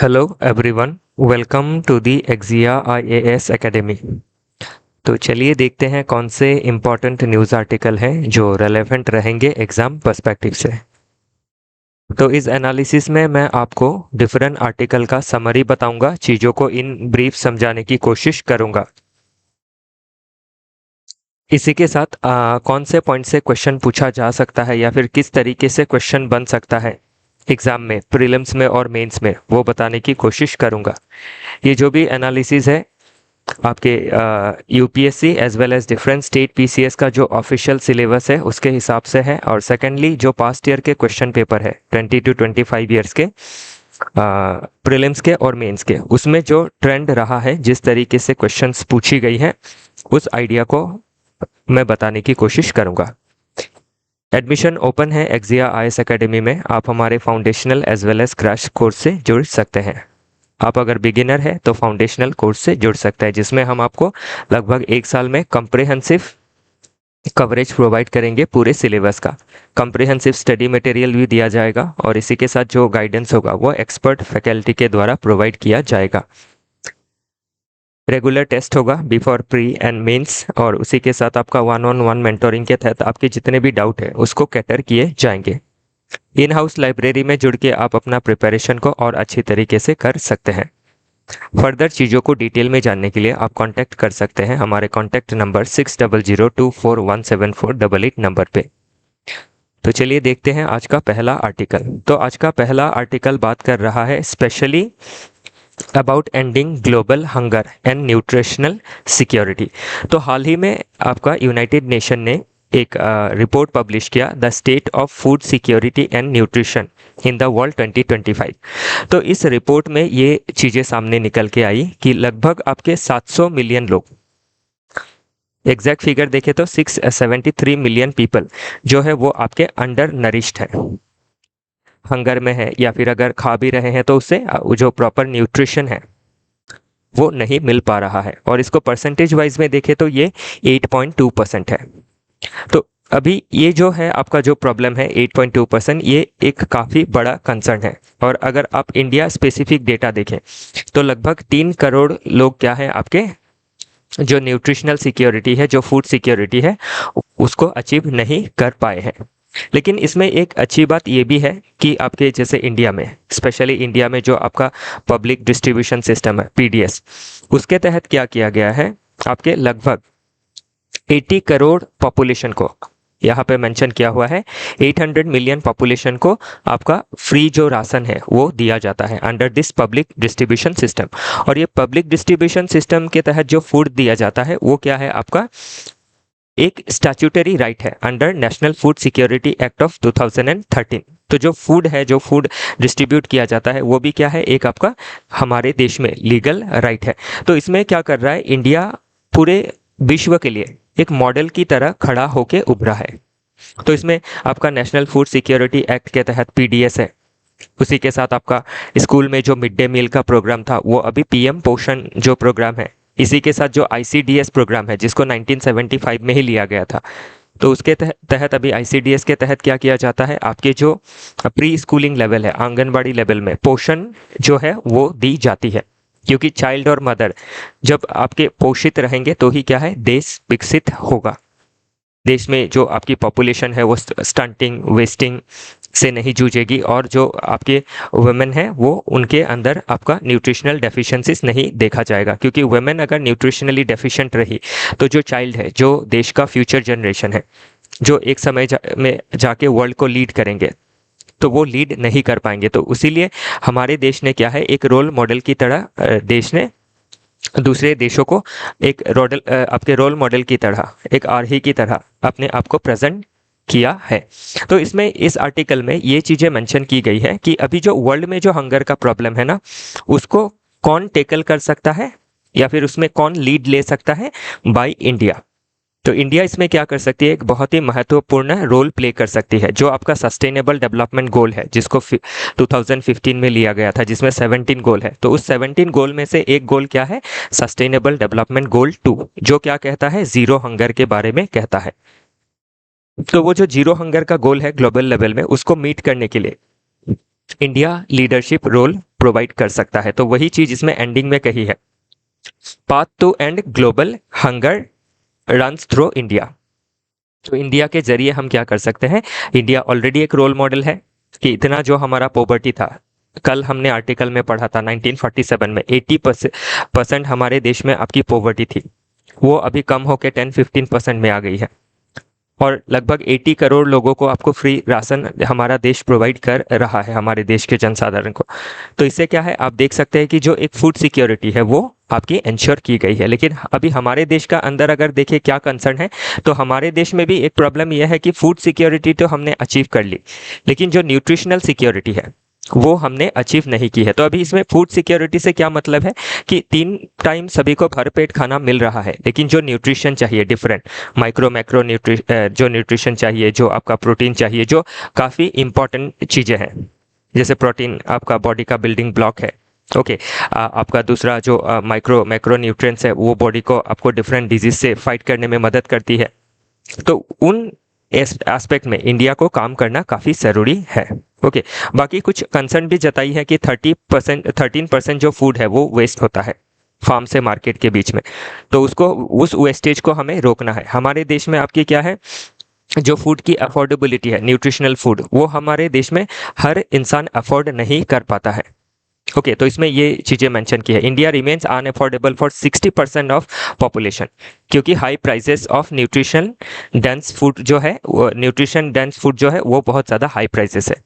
Hello everyone, welcome to the Exia IAS academy. तो चलिए देखते हैं कौन से इम्पोर्टेंट न्यूज़ आर्टिकल हैं जो रेलेवेंट रहेंगे एग्ज़ाम पर्सपेक्टिव से। तो इस एनालिसिस में मैं आपको डिफरेंट आर्टिकल का समरी बताऊंगा, चीज़ों को इन ब्रीफ समझाने की कोशिश करूंगा। इसी के साथ कौन से पॉइंट से क्वेश्चन पूछा जा सकता है या फिर किस तरीके से क्वेश्चन बन सकता है एग्ज़ाम में, प्रीलिम्स में और मेंस में, वो बताने की कोशिश करूंगा। ये जो भी एनालिसिस है आपके UPSC as well as different state PCS का जो ऑफिशियल सिलेबस है उसके हिसाब से है, और सेकेंडली जो पास्ट ईयर के क्वेश्चन पेपर है 20 to 25 ईयर्स के प्रीलिम्स के और मेंस के, उसमें जो ट्रेंड रहा है, जिस तरीके से क्वेश्चंस पूछी गई है, उस आइडिया को मैं बताने की कोशिश करूंगा। एडमिशन ओपन है एक्जिया आईएएस एकेडमी में। आप हमारे foundational as well as crash course से जुड़ सकते हैं। आप अगर बिगिनर है तो फाउंडेशनल कोर्स से जुड़ सकते हैं, जिसमें हम आपको लगभग 1 साल में कम्प्रिहेंसिव कवरेज प्रोवाइड करेंगे पूरे सिलेबस का। कम्प्रिहेंसिव स्टडी मटेरियल भी दिया जाएगा और इसी के साथ जो गाइडेंस होगा वो एक्सपर्ट फैकल्टी के द्वारा प्रोवाइड किया जाएगा। रेगुलर टेस्ट होगा बिफोर प्री एंड मेंस, और उसी के साथ आपका 1-on-1 मेंटोरिंग के तहत आपके जितने भी डाउट है उसको कैटर किए जाएंगे। इन हाउस लाइब्रेरी में जुड़ के आप अपना प्रिपरेशन को और अच्छी तरीके से कर सकते हैं। फर्दर चीज़ों को डिटेल में जानने के लिए आप कांटेक्ट कर सकते हैं हमारे कांटेक्ट नंबर 6002417488 नंबर पे। तो चलिए देखते हैं आज का पहला आर्टिकल। तो आज का पहला आर्टिकल बात कर रहा है specially about ending global hunger and nutritional security. तो हाल ही में आपका यूनाइटेड नेशन ने एक रिपोर्ट पब्लिश किया, the state of food security and nutrition in the world 2025। तो इस रिपोर्ट में ये चीज़ें सामने निकल के आई कि लगभग आपके 700 मिलियन लोग, एग्जैक्ट फिगर देखें तो 673 मिलियन पीपल जो है वो आपके अंडर नरिश्ड है, हंगर में है, या फिर अगर खा भी रहे हैं तो उससे जो प्रॉपर न्यूट्रिशन है वो नहीं मिल पा रहा है। और इसको परसेंटेज वाइज में देखें तो ये 8.2% है। तो अभी ये जो है आपका जो प्रॉब्लम है 8.2%, ये एक काफ़ी बड़ा कंसर्न है। और अगर आप इंडिया स्पेसिफिक डेटा देखें तो लगभग 3 करोड़ लोग क्या है आपके जो न्यूट्रिशनल सिक्योरिटी है, जो फूड सिक्योरिटी है, उसको अचीव नहीं कर पाए हैं। लेकिन इसमें एक अच्छी बात ये भी है कि आपके जैसे इंडिया में, स्पेशली इंडिया में जो आपका पब्लिक डिस्ट्रीब्यूशन सिस्टम है पीडीएस, उसके तहत क्या किया गया है, आपके लगभग 80 करोड़ पॉपुलेशन को, यहाँ पे मेंशन किया हुआ है 800 मिलियन पॉपुलेशन को आपका फ्री जो राशन है वो दिया जाता है under this public distribution system. और ये पब्लिक डिस्ट्रीब्यूशन सिस्टम के तहत जो फूड दिया जाता है वो क्या है आपका एक स्टैट्यूटरी राइट है under national food security act of 2013। तो जो फूड है, जो फूड डिस्ट्रीब्यूट किया जाता है, वो भी क्या है, एक आपका हमारे देश में लीगल राइट है। तो इसमें क्या कर रहा है इंडिया, पूरे विश्व के लिए एक मॉडल की तरह खड़ा होके उभरा है। तो इसमें आपका नेशनल फूड सिक्योरिटी एक्ट के तहत पीडीएस है, उसी के साथ आपका स्कूल में जो मिड डे मील का प्रोग्राम था वो अभी पीएम पोषण जो प्रोग्राम है, इसी के साथ जो आईसीडीएस प्रोग्राम है जिसको 1975 में ही लिया गया था, तो उसके तहत अभी आईसीडीएस के तहत क्या किया जाता है, आपके जो प्री स्कूलिंग लेवल है, आंगनबाड़ी लेवल में पोषण जो है वो दी जाती है। क्योंकि चाइल्ड और मदर जब आपके पोषित रहेंगे तो ही क्या है देश विकसित होगा। देश में जो आपकी पॉपुलेशन है वो स्टंटिंग, वेस्टिंग से नहीं जूझेगी, और जो आपके वुमेन है वो उनके अंदर आपका न्यूट्रिशनल डेफिशिएंसीज नहीं देखा जाएगा। क्योंकि वुमेन अगर न्यूट्रिशनली डेफिशिएंट रही तो जो चाइल्ड है, जो देश का फ्यूचर जनरेशन है, जो एक समय में जाके वर्ल्ड को लीड करेंगे, तो वो लीड नहीं कर पाएंगे। तो इसीलिए हमारे देश ने क्या है एक रोल मॉडल की तरह, देश ने दूसरे देशों को एक आपके रोल मॉडल की तरह, एक आर्ही की तरह अपने आप को प्रेजेंट किया है। तो इसमें इस आर्टिकल में ये चीज़ें मेंशन की गई है कि अभी जो वर्ल्ड में जो हंगर का प्रॉब्लम है ना, उसको कौन टेकल कर सकता है या फिर उसमें कौन लीड ले सकता है, बाय इंडिया। तो इंडिया इसमें क्या कर सकती है, एक बहुत ही महत्वपूर्ण रोल प्ले कर सकती है। जो आपका सस्टेनेबल डेवलपमेंट गोल है जिसको 2015 में लिया गया था, जिसमें 17 गोल है, तो उस 17 गोल में से एक गोल क्या है, सस्टेनेबल डेवलपमेंट गोल 2, जो क्या कहता है, जीरो हंगर के बारे में कहता है। तो वो जो जीरो हंगर का गोल है ग्लोबल लेवल में, उसको मीट करने के लिए इंडिया लीडरशिप रोल प्रोवाइड कर सकता है। तो वही चीज इसमें एंडिंग में कही है, path to end global hunger runs through India. तो इंडिया के जरिए हम क्या कर सकते हैं, इंडिया ऑलरेडी एक रोल मॉडल है कि इतना जो हमारा पॉवर्टी था, कल हमने आर्टिकल में पढ़ा था 1947 में 80% हमारे देश में आपकी पॉवर्टी थी, वो अभी कम होकर 10-15% में आ गई है और लगभग 80 करोड़ लोगों को आपको फ्री राशन हमारा देश प्रोवाइड कर रहा है, हमारे देश के जनसाधारण को। तो इससे क्या है, आप देख सकते हैं कि जो एक फूड सिक्योरिटी है वो आपकी इंश्योर की गई है। लेकिन अभी हमारे देश का अंदर अगर देखें क्या कंसर्न है, तो हमारे देश में भी एक प्रॉब्लम यह है कि फूड सिक्योरिटी तो हमने अचीव कर ली, लेकिन जो न्यूट्रिशनल सिक्योरिटी है वो हमने अचीव नहीं की है। तो अभी इसमें फूड सिक्योरिटी से क्या मतलब है कि 3 टाइम सभी को भरपेट खाना मिल रहा है, लेकिन जो न्यूट्रिशन चाहिए, डिफरेंट माइक्रो मैक्रो जो न्यूट्रिशन चाहिए, जो आपका प्रोटीन चाहिए, जो काफ़ी इंपॉर्टेंट चीज़ें हैं, जैसे प्रोटीन आपका बॉडी का बिल्डिंग ब्लॉक है। ओके, आपका दूसरा जो माइक्रो मैक्रो न्यूट्रिएंट्स है वो बॉडी को आपको डिफरेंट डिजीज से फाइट करने में मदद करती है। तो उन एस्पेक्ट में इंडिया को काम करना काफ़ी ज़रूरी है। ओके, बाकी कुछ कंसर्न भी जताई है कि 13% जो फूड है वो वेस्ट होता है फार्म से मार्केट के बीच में, तो उस वेस्टेज को हमें रोकना है। हमारे देश में आपकी क्या है, जो फूड की अफोर्डेबिलिटी है, न्यूट्रिशनल फूड, वो हमारे देश में हर इंसान अफोर्ड नहीं कर पाता है। ओके, तो इसमें ये चीज़ें मेंशन की है, India remains unaffordable for 60% of population, क्योंकि high prices of nutrition dense food जो है, वो बहुत ज़्यादा हाई प्राइसेस है।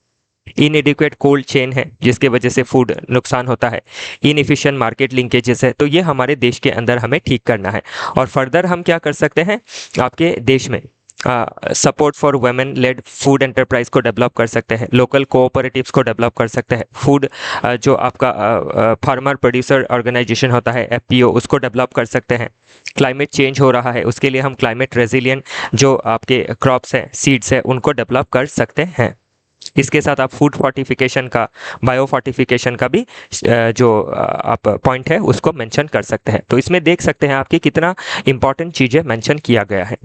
इनएडिक्वेट कोल्ड चेन है जिसके वजह से फूड नुकसान होता है, इनएफिशिएंट मार्केट लिंकेजेस है, तो ये हमारे देश के अंदर हमें ठीक करना है। और फर्दर हम क्या कर सकते हैं, आपके देश में support for women lead food enterprise को डेवलप कर सकते हैं, लोकल कोऑपरेटिव्स को डेवलप कर सकते हैं, फूड जो आपका फार्मर प्रोड्यूसर ऑर्गेनाइजेशन होता है एफपीओ, उसको डेवलप कर सकते हैं। क्लाइमेट चेंज हो रहा है, उसके लिए हम क्लाइमेट रेजिलिएंट जो आपके क्रॉप्स हैं, सीड्स हैं, उनको डेवलप कर सकते हैं। इसके साथ आप फूड फोर्टिफिकेशन का, बायो फोर्टिफिकेशन का भी जो आप पॉइंट है उसको मेंशन कर सकते हैं। तो इसमें देख सकते हैं आपकी कितना इंपॉर्टेंट चीज़ें मेंशन किया गया है।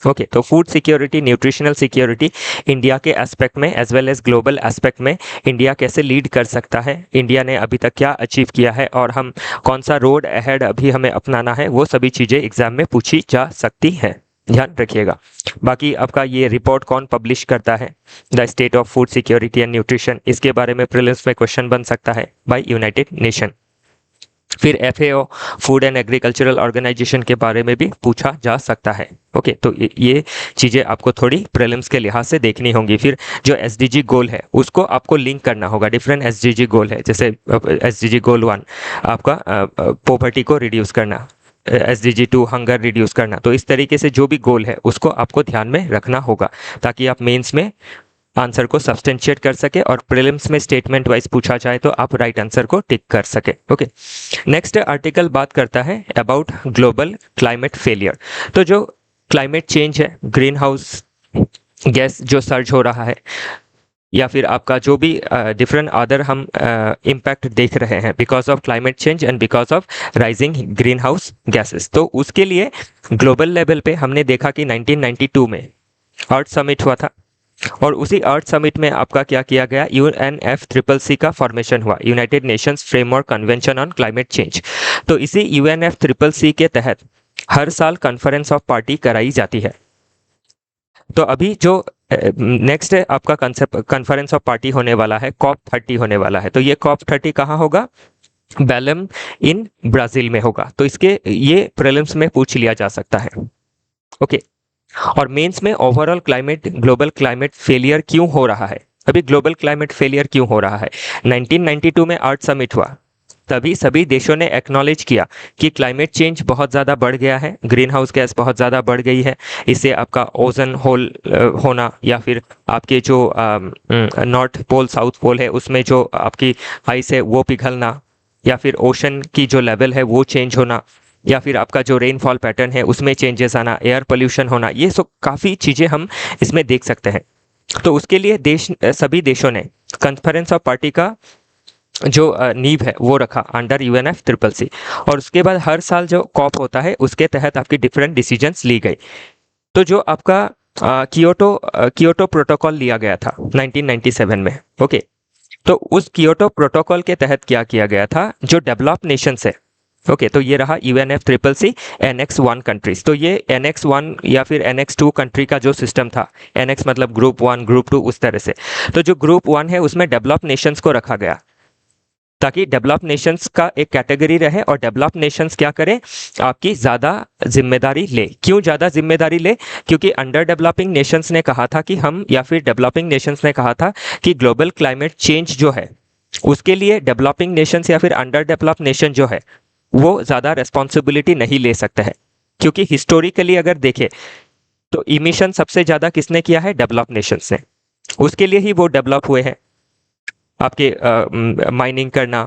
ओके, तो food security, nutritional security, India के एस्पेक्ट में as well as global aspect में इंडिया कैसे लीड कर सकता है, इंडिया ने अभी तक क्या अचीव किया है और हम कौन सा रोड अहेड अभी हमें अपनाना है, वो सभी चीज़ें एग्जाम में पूछी जा सकती हैं, ध्यान रखिएगा। बाकी आपका ये रिपोर्ट कौन पब्लिश करता है, the state of food security and nutrition, इसके बारे में प्रीलिम्स में क्वेश्चन बन सकता है बाय यूनाइटेड नेशन। फिर FAO, food and agricultural organisation के बारे में भी पूछा जा सकता है। ओके, तो ये चीज़ें आपको थोड़ी प्रीलिम्स के लिहाज से देखनी होंगी। फिर जो एसडीजी गोल है उसको आपको लिंक करना होगा, डिफरेंट एसडीजी गोल है, जैसे एसडीजी गोल 1 आपका पॉवर्टी को रिड्यूस करना, एसडीजी 2 हंगर रिड्यूस करना। तो इस तरीके से जो भी गोल है उसको आपको ध्यान में रखना होगा ताकि आप मेंस में आंसर को सब्सटेंशिएट कर सके और प्रीलिम्स में स्टेटमेंट वाइज पूछा जाए तो आप राइट आंसर को टिक कर सके। ओके, नेक्स्ट आर्टिकल बात करता है अबाउट ग्लोबल क्लाइमेट फेलियर। तो जो क्लाइमेट चेंज है, ग्रीन हाउस गैस जो सर्ज हो रहा है, या फिर आपका जो भी डिफरेंट अदर हम इम्पैक्ट देख रहे हैं because of climate change and because of rising green house gases, तो उसके लिए ग्लोबल लेवल पे हमने देखा कि 1992 में अर्थ समिट हुआ था और उसी अर्थ समिट में आपका क्या किया गया, UNFCCC का फॉर्मेशन हुआ, United Nations framework convention on climate change. तो इसी UNFCCC के तहत हर साल कॉन्फ्रेंस ऑफ पार्टी कराई जाती है। तो अभी जो नेक्स्ट है आपका कॉन्फ्रेंस ऑफ पार्टी होने वाला है, COP30 होने वाला है। तो ये COP30 कहाँ होगा, बेलम इन ब्राज़ील में होगा। तो इसके ये प्रीलिम्स में पूछ लिया जा सकता है। ओके, और मेंस में overall climate, global climate failure क्यों हो रहा है, अभी ग्लोबल क्लाइमेट फेलियर क्यों हो रहा है। 1992 में अर्थ समिट हुआ, तभी सभी देशों ने एक्नॉलेज किया कि क्लाइमेट चेंज बहुत ज़्यादा बढ़ गया है, ग्रीन हाउस गैस बहुत ज़्यादा बढ़ गई है, इससे आपका ओजन होल होना, या फिर आपके जो नॉर्थ पोल साउथ पोल है उसमें जो आपकी आइस है वो पिघलना, या फिर ओशन की जो लेवल है वो चेंज होना, या फिर आपका जो रेनफॉल पैटर्न है उसमें चेंजेस आना, एयर पोल्यूशन होना, ये सब काफ़ी चीज़ें हम इसमें देख सकते हैं। तो उसके लिए सभी देशों ने कॉन्फ्रेंस ऑफ पार्टी का जो नींव है वो रखा अंडर UNFCCC, और उसके बाद हर साल जो कॉप होता है उसके तहत आपकी डिफरेंट डिसीजंस ली गई। तो जो आपका कियोटो प्रोटोकॉल लिया गया था 1997 में, ओके, तो उस कियोटो प्रोटोकॉल के तहत क्या किया गया था, जो डेवलप नेशंस है, ओके तो ये रहा UNFCCC NX1 कंट्रीज। तो ये NX1 या फिर NX2 कंट्री का जो सिस्टम था, NX मतलब ग्रुप 1 ग्रुप 2 उस तरह से, तो जो ग्रुप 1 है उसमें डेवलप नेशंस को रखा गया ताकि डेवलप नेशंस का एक कैटेगरी रहे और डेवलप नेशंस क्या करें, आपकी ज़्यादा जिम्मेदारी ले। क्यों ज़्यादा जिम्मेदारी ले, क्योंकि अंडर डेवलपिंग नेशंस ने कहा था कि हम, या फिर डेवलपिंग नेशंस ने कहा था कि ग्लोबल क्लाइमेट चेंज जो है उसके लिए डेवलपिंग नेशंस या फिर अंडर डेवलप नेशन जो है वो ज़्यादा रेस्पॉन्सिबिलिटी नहीं ले सकते हैं। क्योंकि हिस्टोरिकली अगर देखें तो इमिशन सबसे ज़्यादा किसने किया है, डेवलप नेशंस ने। उसके लिए ही वो डेवलप हुए हैं, आपके माइनिंग करना,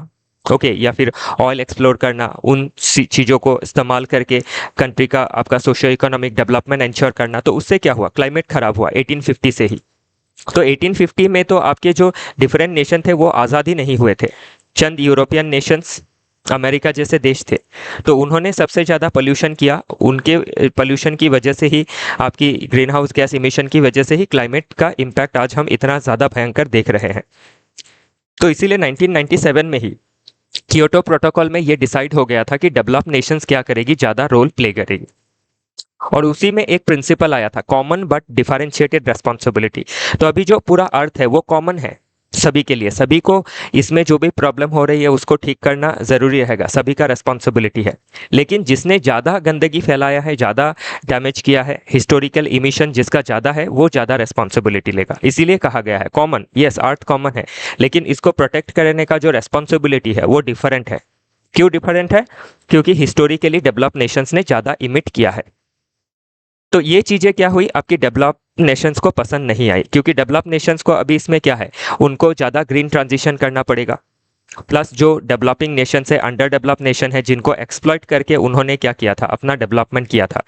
ओके या फिर ऑयल एक्सप्लोर करना, उन चीज़ों को इस्तेमाल करके कंट्री का आपका सोशियो इकोनॉमिक डेवलपमेंट इंश्योर करना। तो उससे क्या हुआ, क्लाइमेट खराब हुआ 1850 से ही। तो 1850 में तो आपके जो डिफरेंट नेशन थे वो आज़ाद ही नहीं हुए थे। चंद यूरोपियन नेशंस, अमेरिका जैसे देश थे, तो उन्होंने सबसे ज़्यादा पोल्यूशन किया। उनके पोल्यूशन की वजह से ही, आपकी ग्रीन हाउस गैस इमिशन की वजह से ही क्लाइमेट का इम्पैक्ट आज हम इतना ज़्यादा भयंकर देख रहे हैं। तो इसीलिए 1997 में ही कियोटो प्रोटोकॉल में ये डिसाइड हो गया था कि डेवलप नेशंस क्या करेगी, ज़्यादा रोल प्ले करेगी। और उसी में एक प्रिंसिपल आया था, कॉमन बट डिफरेंशिएटेड रेस्पॉन्सिबिलिटी। तो अभी जो पूरा अर्थ है वो कॉमन है सभी के लिए, सभी को इसमें जो भी प्रॉब्लम हो रही है उसको ठीक करना ज़रूरी रहेगा, सभी का रेस्पॉन्सिबिलिटी है। लेकिन जिसने ज़्यादा गंदगी फैलाया है, ज़्यादा डैमेज किया है, हिस्टोरिकल इमिशन जिसका ज़्यादा है, वो ज़्यादा रेस्पॉन्सिबिलिटी लेगा। इसीलिए कहा गया है कॉमन, यस अर्थ कॉमन है, लेकिन इसको प्रोटेक्ट करने का जो रेस्पॉन्सिबिलिटी है वो डिफरेंट है। क्यों डिफरेंट है, क्योंकि हिस्टोरिकली डेवलप नेशंस ने ज़्यादा इमिट किया है। तो ये चीज़ें क्या हुई, आपकी डेवलप नेशंस को पसंद नहीं आई, क्योंकि डेवलप नेशंस को अभी इसमें क्या है, उनको ज़्यादा ग्रीन ट्रांजिशन करना पड़ेगा। प्लस जो डेवलपिंग नेशन है, अंडर डेवलप नेशन है, जिनको एक्सप्लॉइट करके उन्होंने क्या किया था, अपना डेवलपमेंट किया था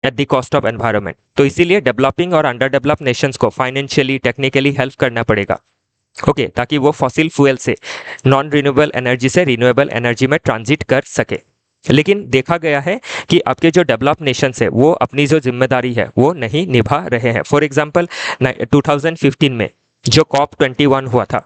at the cost of environment. तो इसीलिए डेवलपिंग और अंडर डेवलप नेशंस को फाइनेंशियली, टेक्निकली हेल्प करना पड़ेगा, ओके ताकि वो फॉसिल फ्यूल से, नॉन रिन्यूएबल एनर्जी से रिन्यूएबल एनर्जी में ट्रांजिट कर सके। लेकिन देखा गया है कि आपके जो डेवलप नेशंस है वो अपनी जो जिम्मेदारी है वो नहीं निभा रहे हैं। फॉर एग्जांपल 2015 में जो COP21 हुआ था,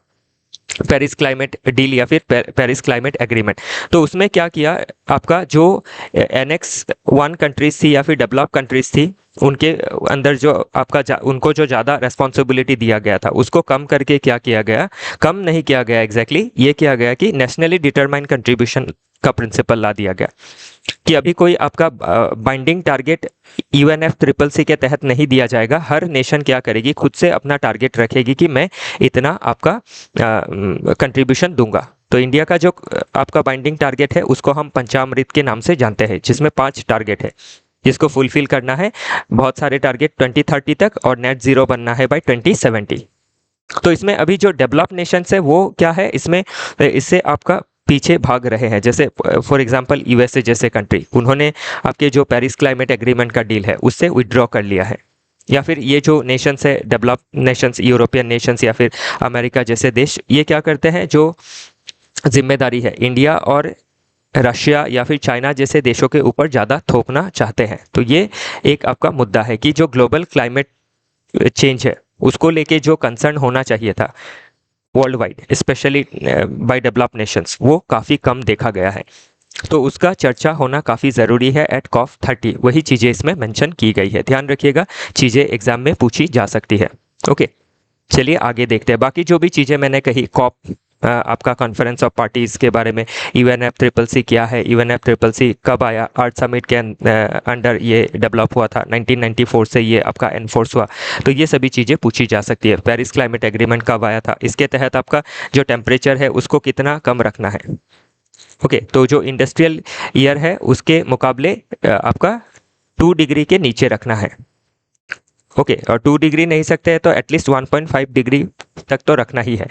पेरिस क्लाइमेट डील या फिर पेरिस क्लाइमेट एग्रीमेंट, तो उसमें क्या किया, आपका जो NX1 कंट्रीज थी या फिर डेवलप कंट्रीज थी, उनके अंदर जो आपका उनको जो ज़्यादा रेस्पॉन्सिबिलिटी दिया गया था उसको कम करके क्या किया गया, कम नहीं किया गया एग्जैक्टली, ये किया गया कि नेशनली डिटरमाइंड कंट्रीब्यूशन का प्रिंसिपल ला दिया गया कि अभी कोई आपका बाइंडिंग टारगेट UNFCCC के तहत नहीं दिया जाएगा। हर नेशन क्या करेगी, खुद से अपना टारगेट रखेगी कि मैं इतना आपका कंट्रीब्यूशन दूंगा। तो इंडिया का जो आपका बाइंडिंग टारगेट है उसको हम पंचामृत के नाम से जानते हैं, जिसमें 5 टारगेट है जिसको फुलफिल करना है, बहुत सारे टारगेट 2030 तक, और नेट जीरो बनना है बाय 2070। तो इसमें अभी जो डेवलप नेशंस है वो क्या है, इसमें इससे आपका पीछे भाग रहे हैं। जैसे फॉर एग्जांपल USA जैसे कंट्री, उन्होंने आपके जो पेरिस क्लाइमेट एग्रीमेंट का डील है उससे विड्रॉ कर लिया है। या फिर ये जो नेशंस है, डेवलप नेशंस, यूरोपियन नेशंस या फिर अमेरिका जैसे देश, ये क्या करते हैं, जो जिम्मेदारी है इंडिया और रशिया या फिर चाइना जैसे देशों के ऊपर ज़्यादा थोपना चाहते हैं। तो ये एक आपका मुद्दा है कि जो ग्लोबल क्लाइमेट चेंज है उसको लेके जो कंसर्न होना चाहिए था worldwide, specially by develop nations, वो काफ़ी कम देखा गया है। तो उसका चर्चा होना काफ़ी ज़रूरी है एट COP30। वही चीज़ें इसमें मेंशन की गई है, ध्यान रखिएगा, चीज़ें एग्जाम में पूछी जा सकती है। ओके चलिए आगे देखते हैं। बाकी जो भी चीज़ें मैंने कही, COP आपका कॉन्फ्रेंस ऑफ पार्टीज़ के बारे में, UNFCCC क्या है, UNFCCC कब आया, अर्थ समिट के अंडर ये डेवलप हुआ था, 1994 से ये आपका एनफोर्स हुआ। तो ये सभी चीज़ें पूछी जा सकती है। पेरिस क्लाइमेट एग्रीमेंट कब आया था, इसके तहत आपका जो टेम्परेचर है उसको कितना कम रखना है। ओके तो जो इंडस्ट्रियल ईयर है उसके मुकाबले आपका 2 डिग्री के नीचे रखना है। ओके और 2 डिग्री नहीं सकते हैं तो एटलीस्ट 1.5 डिग्री तक तो रखना ही है।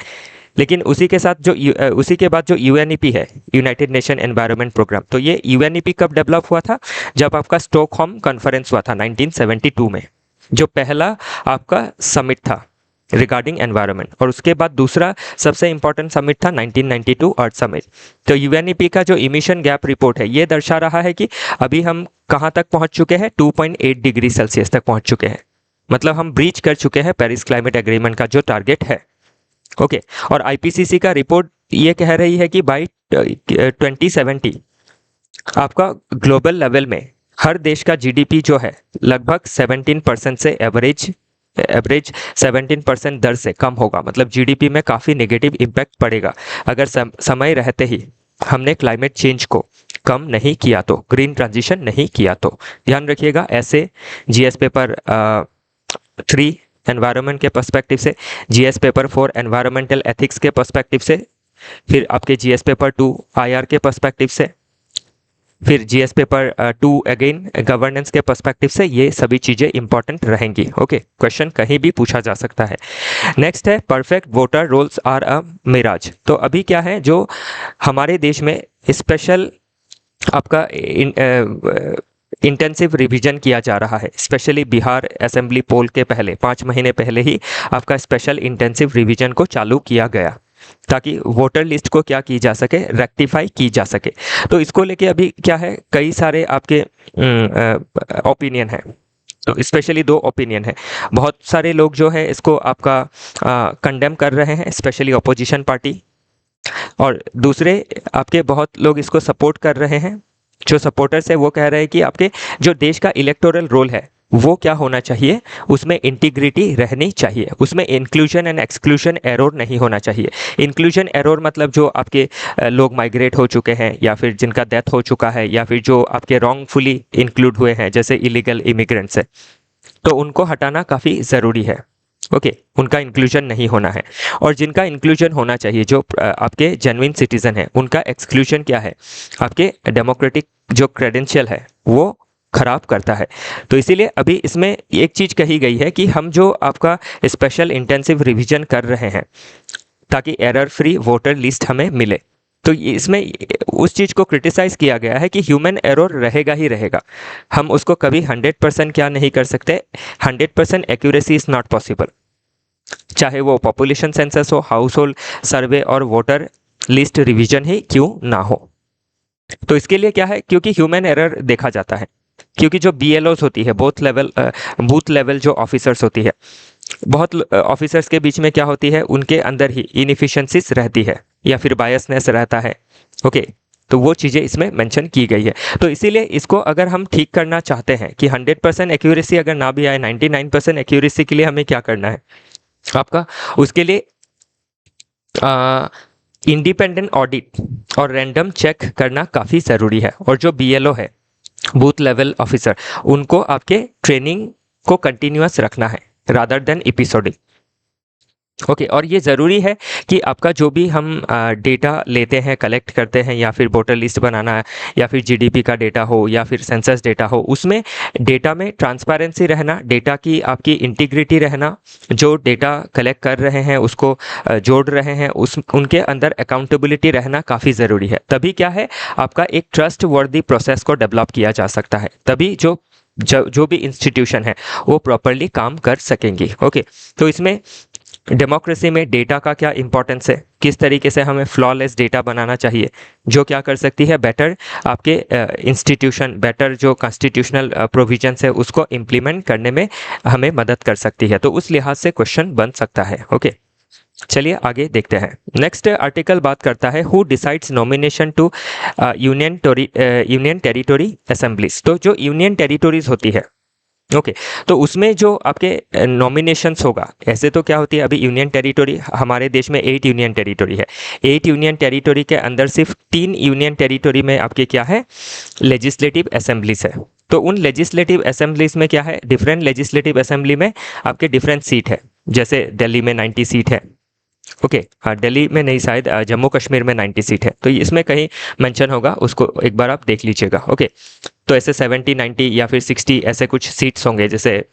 लेकिन उसी के साथ जो उसी के बाद जो UNEP है, यूनाइटेड नेशन एनवायरनमेंट प्रोग्राम, तो ये UNEP कब डेवलप हुआ था, जब आपका स्टॉकहोम कॉन्फ्रेंस हुआ था 1972 में, जो पहला आपका समिट था रिगार्डिंग एनवायरनमेंट। और उसके बाद दूसरा सबसे इंपॉर्टेंट समिट था 1992 अर्थ समिट। तो UNEP का जो इमिशन गैप रिपोर्ट है ये दर्शा रहा है कि अभी हम कहाँ तक पहुँच चुके हैं, 2.8 डिग्री सेल्सियस तक पहुँच चुके हैं। मतलब हम ब्रीच कर चुके हैं पेरिस क्लाइमेट एग्रीमेंट का जो टारगेट है। ओके। और आईपीसीसी का रिपोर्ट ये कह रही है कि बाई 2070 आपका ग्लोबल लेवल में हर देश का जीडीपी जो है लगभग 17% से एवरेज 17% दर से कम होगा। मतलब जीडीपी में काफ़ी नेगेटिव इम्पैक्ट पड़ेगा अगर समय रहते ही हमने क्लाइमेट चेंज को कम नहीं किया तो, ग्रीन ट्रांजिशन नहीं किया तो। ध्यान रखिएगा, ऐसे जीएस पेपर 3 एनवायरनमेंट के पर्सपेक्टिव से, जीएस पेपर 4 एनवायरमेंटल एथिक्स के पर्सपेक्टिव से, फिर आपके जीएस पेपर 2 आईआर के पर्सपेक्टिव से, फिर जीएस पेपर 2 अगेन गवर्नेंस के पर्सपेक्टिव से, ये सभी चीज़ें इंपॉर्टेंट रहेंगी। ओके, क्वेश्चन कहीं भी पूछा जा सकता है। नेक्स्ट है perfect voter rolls are a mirage. तो अभी क्या है जो हमारे देश में स्पेशल आपका इंटेंसिव रिवीजन किया जा रहा है, स्पेशली बिहार असेंबली पोल के पहले 5 महीने पहले ही आपका स्पेशल इंटेंसिव रिवीजन को चालू किया गया ताकि वोटर लिस्ट को क्या की जा सके, रेक्टिफाई की जा सके। तो इसको लेके अभी क्या है, कई सारे आपके ओपिनियन है। तो स्पेशली 2 ओपिनियन है। बहुत सारे लोग जो है इसको आपका कंडेम कर रहे हैं, स्पेशली अपोजिशन पार्टी, और दूसरे आपके बहुत लोग इसको सपोर्ट कर रहे हैं। जो सपोर्टर्स है वो कह रहे हैं कि आपके जो देश का इलेक्टोरल रोल है वो क्या होना चाहिए, उसमें इंटीग्रिटी रहनी चाहिए, उसमें इंक्लूजन एंड एक्सक्लूजन एरर नहीं होना चाहिए। इंक्लूजन एरर मतलब जो आपके लोग माइग्रेट हो चुके हैं या फिर जिनका डेथ हो चुका है या फिर जो आपके रॉन्गफुली इंक्लूड हुए हैं जैसे इलीगल इमिग्रेंट्स है, तो उनको हटाना काफ़ी ज़रूरी है। ओके, उनका इंक्लूजन नहीं होना है। और जिनका इंक्लूजन होना चाहिए, जो आपके जेन्युइन सिटीजन है, उनका एक्सक्लूजन क्या है, आपके डेमोक्रेटिक जो क्रेडेंशियल है वो खराब करता है। तो इसीलिए अभी इसमें एक चीज़ कही गई है कि हम जो आपका स्पेशल इंटेंसिव रिवीजन कर रहे हैं ताकि एरर फ्री वोटर लिस्ट हमें मिले, तो इसमें उस चीज़ को क्रिटिसाइज़ किया गया है कि ह्यूमन एरर रहेगा ही रहेगा। हम उसको कभी 100% क्या नहीं कर सकते, 100% एक्यूरेसी इज़ नॉट पॉसिबल, चाहे वो पॉपुलेशन सेंसस हो, हाउस होल्ड सर्वे और वोटर लिस्ट रिवीजन ही क्यों ना हो। तो इसके लिए क्या है, क्योंकि ह्यूमन एरर देखा जाता है, क्योंकि जो BLOs होती है, बूथ लेवल जो ऑफिसर्स होती है, बहुत ऑफिसर्स के बीच में क्या होती है, उनके अंदर ही इनएफिशिएंसीज रहती है या फिर बायसनेस रहता है। ओके, तो वो चीज़ें इसमें मेंशन की गई है। तो इसीलिए इसको अगर हम ठीक करना चाहते हैं कि 100% एक्यूरेसी अगर ना भी आए, 99% एक्यूरेसी के लिए हमें क्या करना है आपका, उसके लिए इंडिपेंडेंट ऑडिट और रैंडम चेक करना काफ़ी ज़रूरी है। और जो BLO है, बूथ लेवल ऑफिसर, उनको आपके ट्रेनिंग को कंटिन्यूअस रखना है रादर देन एपिसोडिक। ओके, और ये ज़रूरी है कि आपका जो भी हम डेटा लेते हैं, कलेक्ट करते हैं, या फिर वोटर लिस्ट बनाना है या फिर जीडीपी का डेटा हो या फिर सेंसस डेटा हो, उसमें डेटा में ट्रांसपेरेंसी रहना, डेटा की आपकी इंटीग्रिटी रहना, जो डेटा कलेक्ट कर रहे हैं उसको जोड़ रहे हैं उनके अंदर अकाउंटेबिलिटी रहना काफ़ी ज़रूरी है। तभी क्या है, आपका एक ट्रस्ट वर्दी प्रोसेस को डेवलप किया जा सकता है, तभी जो भी इंस्टीट्यूशन है वो प्रॉपरली काम कर सकेंगी। ओके, तो इसमें डेमोक्रेसी में डेटा का क्या इंपॉर्टेंस है, किस तरीके से हमें फ्लॉलेस डेटा बनाना चाहिए, जो क्या कर सकती है, बेटर आपके इंस्टीट्यूशन, बेटर जो कॉन्स्टिट्यूशनल प्रोविजंस है उसको इम्प्लीमेंट करने में हमें मदद कर सकती है। तो उस लिहाज से क्वेश्चन बन सकता है। ओके, चलिए आगे देखते हैं। नेक्स्ट आर्टिकल बात करता है who decides nomination to union territory assemblies. तो जो यूनियन टेरिटोरीज होती है, ओके, तो उसमें जो आपके नॉमिनेशंस होगा, ऐसे तो क्या होती है, अभी यूनियन टेरिटोरी हमारे देश में 8 यूनियन टेरिटोरी है। 8 यूनियन टेरिटोरी के अंदर सिर्फ 3 यूनियन टेरिटोरी में आपके क्या है, लेजिस्लेटिव असेंबलीज है। तो उन लेजिस्लेटिव असेंबलीज में क्या है, डिफरेंट लेजिस्लेटिव असेंबली में आपके डिफरेंट सीट है। जैसे दिल्ली में 90 सीट है। ओके, हाँ, दिल्ली में नहीं, शायद जम्मू कश्मीर में 90 सीट है। तो इसमें कहीं मेंशन होगा, उसको एक बार आप देख लीजिएगा। ओके, तो ऐसे 70, 90 या फिर 60 ऐसे कुछ सीट्स होंगे। जैसे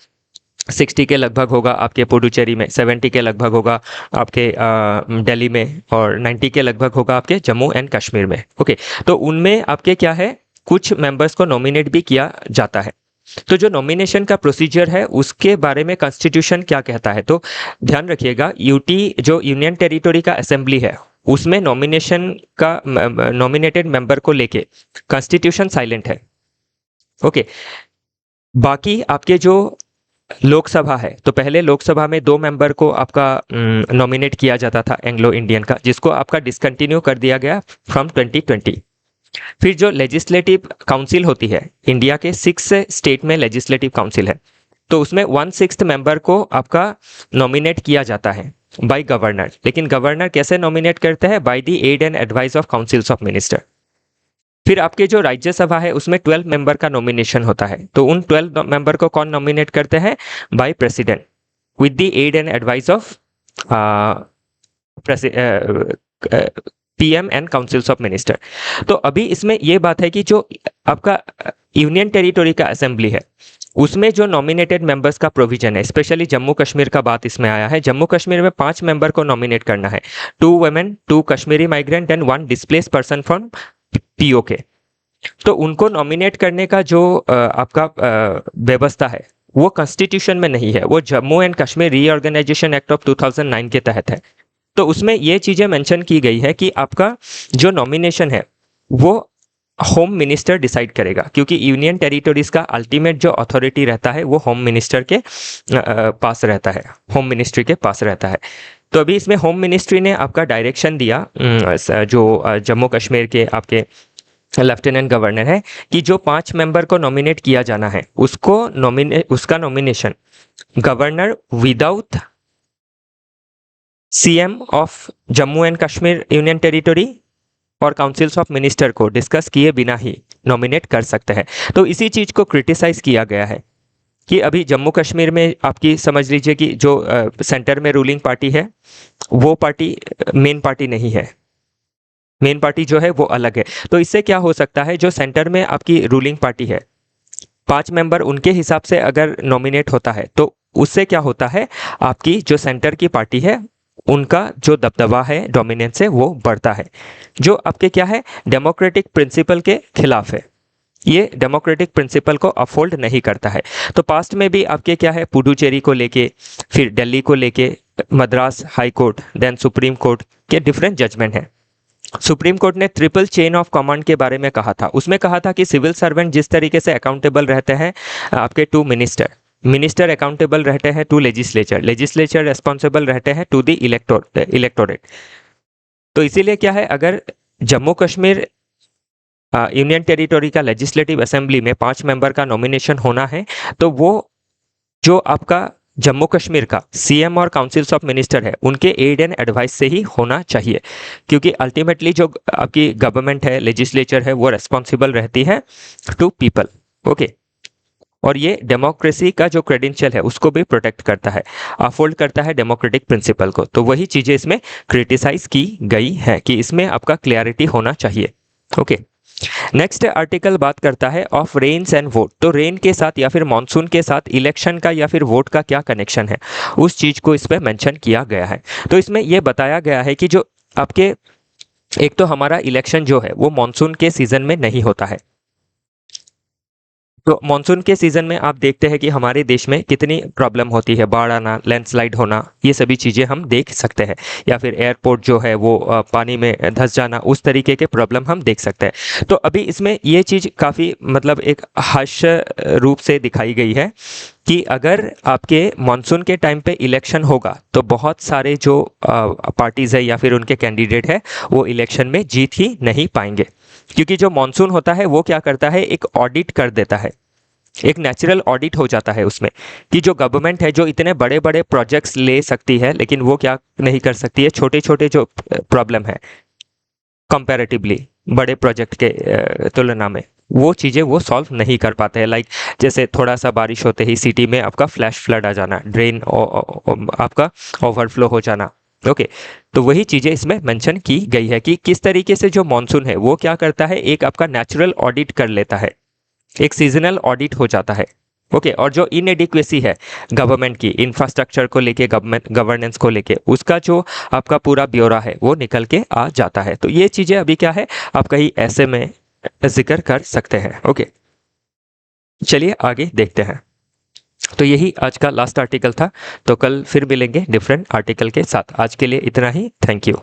60 के लगभग होगा आपके पुडुचेरी में, 70 के लगभग होगा आपके दिल्ली में, और 90 के लगभग होगा आपके जम्मू एंड कश्मीर में। ओके, तो उनमें आपके क्या है, कुछ मेंबर्स को नॉमिनेट भी किया जाता है। तो जो नॉमिनेशन का प्रोसीजर है उसके बारे में कॉन्स्टिट्यूशन क्या कहता है, तो ध्यान रखिएगा, यूटी जो यूनियन टेरिटोरी का असेंबली है उसमें नॉमिनेशन का नॉमिनेटेड मेंबर को लेके कॉन्स्टिट्यूशन साइलेंट है। ओके, बाकी आपके जो लोकसभा है तो पहले लोकसभा में 2 मेंबर को आपका नॉमिनेट किया जाता था एंग्लो इंडियन का, जिसको आपका डिसकंटिन्यू कर दिया गया फ्रॉम 2020। फिर जो लेजिस्लेटिव काउंसिल होती है, इंडिया के 6 स्टेट में लेजिस्लेटिव काउंसिल है, तो उसमें 1/6 मेंबर को आपका नॉमिनेट किया जाता है बाय गवर्नर। लेकिन गवर्नर कैसे नॉमिनेट करते हैं? By the aid and advice of councils of minister. फिर आपके जो राज्यसभा है उसमें 12 मेंबर का नॉमिनेशन होता है, तो उन 12 मेंबर को कौन नॉमिनेट करते हैं? By president with the aid and advice of PM and councils of minister. तो अभी इसमें यह बात है कि जो आपका यूनियन टेरिटोरी का असेंबली है उसमें जो नॉमिनेटेड मेंबर्स का प्रोविजन है, स्पेशली जम्मू कश्मीर का बात इसमें आया है। जम्मू कश्मीर में 5 मेंबर को नॉमिनेट करना है, 2 women, 2 Kashmiri migrant and 1 displace person from PoK. तो उनको नॉमिनेट करने का जो आपका व्यवस्था है वो कॉन्स्टिट्यूशन में नहीं है, वो Jammu and Kashmir reorganisation act of 2009 के तहत है। तो उसमें ये चीजें मेंशन की गई है कि आपका जो नॉमिनेशन है वो होम मिनिस्टर डिसाइड करेगा, क्योंकि यूनियन टेरिटोरीज का अल्टीमेट जो अथॉरिटी रहता है वो होम मिनिस्टर के पास रहता है, होम मिनिस्ट्री के पास रहता है। तो अभी इसमें होम मिनिस्ट्री ने आपका डायरेक्शन दिया जो जम्मू कश्मीर के आपके लेफ्टिनेंट गवर्नर है कि जो 5 मेंबर को नॉमिनेट किया जाना है उसका nomination governor without CM of Jammu and Kashmir union territory और काउंसिल्स ऑफ मिनिस्टर को डिस्कस किए बिना ही नॉमिनेट कर सकते हैं। तो इसी चीज को क्रिटिसाइज किया गया है कि अभी जम्मू कश्मीर में आपकी समझ लीजिए कि जो सेंटर में रूलिंग पार्टी है वो पार्टी मेन पार्टी नहीं है, मेन पार्टी जो है वो अलग है। तो इससे क्या हो सकता है, जो सेंटर में आपकी रूलिंग पार्टी है 5 मेंबर उनके हिसाब से अगर नॉमिनेट होता है तो उससे क्या होता है, आपकी जो सेंटर की पार्टी है उनका जो दबदबा है, डोमिनेंस है, वो बढ़ता है, जो आपके क्या है डेमोक्रेटिक प्रिंसिपल के खिलाफ है। ये डेमोक्रेटिक प्रिंसिपल को अफोल्ड नहीं करता है। तो पास्ट में भी आपके क्या है पुडुचेरी को लेके, फिर दिल्ली को लेके Madras high court, then supreme court के डिफरेंट जजमेंट हैं। सुप्रीम कोर्ट ने ट्रिपल चेन ऑफ कमांड के बारे में कहा था। उसमें कहा था कि सिविल सर्वेंट जिस तरीके से अकाउंटेबल रहते हैं आपके टू मिनिस्टर अकाउंटेबल रहते हैं टू लेजिस्लेचर रेस्पॉन्सिबल रहते हैं टू द इलेक्टोरेट। तो इसीलिए क्या है, अगर जम्मू कश्मीर यूनियन टेरिटोरी का लेजिस्लेटिव असेंबली में 5 मेंबर का नॉमिनेशन होना है तो वो जो आपका जम्मू कश्मीर का सीएम और काउंसिल्स ऑफ मिनिस्टर है उनके एड एंड एडवाइस से ही होना चाहिए, क्योंकि अल्टीमेटली जो आपकी गवर्नमेंट है, लेजिस्लेचर है, वो रेस्पॉन्सिबल रहती है टू पीपल। ओके, और ये डेमोक्रेसी का जो क्रेडेंशियल है उसको भी प्रोटेक्ट करता है, अफोल्ड करता है डेमोक्रेटिक प्रिंसिपल को। तो वही चीजें इसमें क्रिटिसाइज की गई है कि इसमें आपका क्लियरिटी होना चाहिए। ओके, नेक्स्ट आर्टिकल बात करता है ऑफ रेन्स एंड वोट। तो रेन के साथ या फिर मॉनसून के साथ इलेक्शन का या फिर वोट का क्या कनेक्शन है, उस चीज को इस पर मेंशन किया गया है। तो इसमें यह बताया गया है कि जो आपके एक तो हमारा इलेक्शन जो है वो मॉनसून के सीजन में नहीं होता है। तो मॉनसून के सीजन में आप देखते हैं कि हमारे देश में कितनी प्रॉब्लम होती है, बाढ़ आना, लैंडस्लाइड होना, ये सभी चीज़ें हम देख सकते हैं, या फिर एयरपोर्ट जो है वो पानी में धंस जाना, उस तरीके के प्रॉब्लम हम देख सकते हैं। तो अभी इसमें ये चीज़ काफ़ी मतलब एक हास्य रूप से दिखाई गई है कि अगर आपके मॉनसून के टाइम पे इलेक्शन होगा तो बहुत सारे जो पार्टीज़ है या फिर उनके कैंडिडेट है वो इलेक्शन में जीत ही नहीं पाएंगे, क्योंकि जो मॉनसून होता है वो क्या करता है, एक ऑडिट कर देता है, एक नेचुरल ऑडिट हो जाता है उसमें कि जो गवर्नमेंट है जो इतने बड़े बड़े प्रोजेक्ट्स ले सकती है लेकिन वो क्या नहीं कर सकती है, छोटे छोटे जो प्रॉब्लम है कंपैरेटिवली बड़े प्रोजेक्ट के तुलना में वो चीज़ें वो सॉल्व नहीं कर पाते हैं। लाइक जैसे थोड़ा सा बारिश होते ही सिटी में आपका फ्लैश फ्लड आ जाना, ड्रेन आपका ओवरफ्लो हो जाना। ओके, तो वही चीज़ें इसमें मेंशन की गई है कि किस तरीके से जो मॉनसून है वो क्या करता है, एक आपका नेचुरल ऑडिट कर लेता है, एक सीजनल ऑडिट हो जाता है। ओके, और जो इनएडिक्वेसी है गवर्नमेंट की इंफ्रास्ट्रक्चर को लेके, गवर्नेंस को लेके, उसका जो आपका पूरा ब्यौरा है वो निकल के आ जाता है। तो ये चीज़ें अभी क्या है आप कहीं ऐसे में जिक्र कर सकते हैं। ओके, चलिए आगे देखते हैं। तो यही आज का लास्ट आर्टिकल था, तो कल फिर मिलेंगे डिफरेंट आर्टिकल के साथ। आज के लिए इतना ही, थैंक यू।